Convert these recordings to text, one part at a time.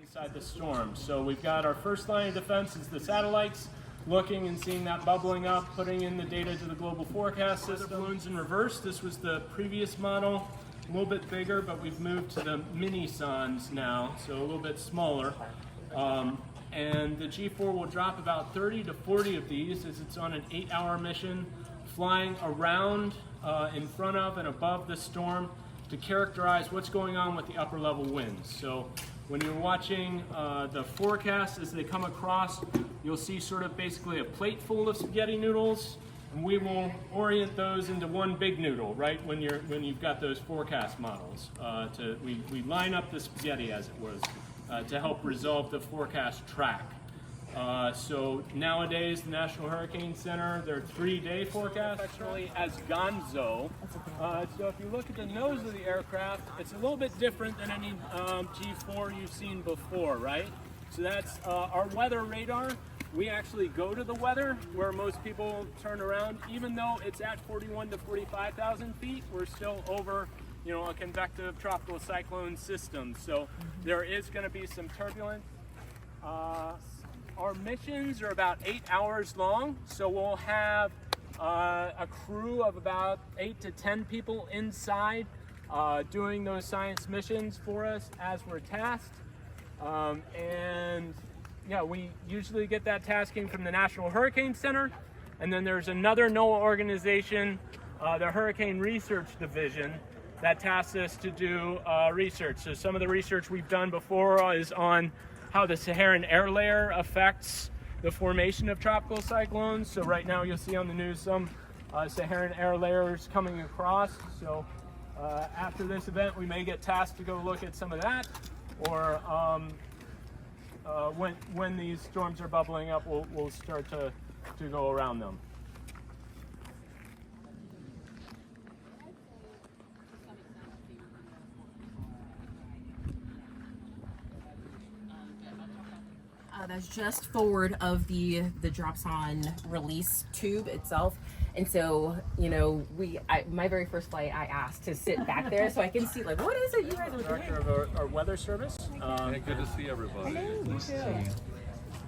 inside the storm. So we've got our first line of defense is the satellites, looking and seeing that bubbling up, putting in the data to the global forecast system. Balloons in reverse. This was the previous model, a little bit bigger, but we've moved to the mini SONs now, so a little bit smaller. And the G4 will drop about 30 to 40 of these as it's on an 8-hour mission, flying around in front of and above the storm to characterize what's going on with the upper level winds. So when you're watching the forecast as they come across, you'll see sort of basically a plate full of spaghetti noodles, and we will orient those into one big noodle, right, when you've got those forecast models. We line up the spaghetti, as it was, to help resolve the forecast track. So nowadays, the National Hurricane Center, their 3-day forecast actually as Gonzo. So if you look at the nose of the aircraft, it's a little bit different than any G4 you've seen before, right? So that's our weather radar. We actually go to the weather where most people turn around. Even though it's at 41 to 45,000 feet, we're still over, you know, a convective tropical cyclone system. So there is going to be some turbulence. Our missions are about 8 hours long, so we'll have a crew of about 8 to 10 people inside doing those science missions for us as we're tasked. And yeah, we usually get that tasking from the National Hurricane Center, and then there's another NOAA organization, the Hurricane Research Division, that tasks us to do research. So some of the research we've done before is on how the Saharan air layer affects the formation of tropical cyclones. So right now you'll see on the news some Saharan air layers coming across. So after this event, we may get tasked to go look at some of that, or when these storms are bubbling up, we'll start to go around them. That's just forward of the drops-on release tube itself. And so, you know, my very first flight, I asked to sit back there so I can see, like, what is it you guys are doing? Director of our weather service. Hey, good to see everybody. You too.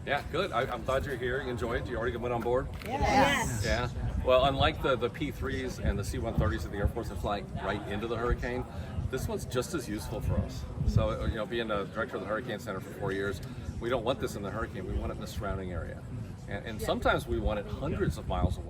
Yeah, good. I'm glad you're here. You enjoyed. You already went on board? Yes. Yeah. Well, unlike the P3s and the C-130s of the Air Force that fly right into the hurricane, this one's just as useful for us. So, you know, being the director of the Hurricane Center for 4 years, we don't want this in the hurricane. We want it in the surrounding area. And sometimes we want it hundreds of miles away.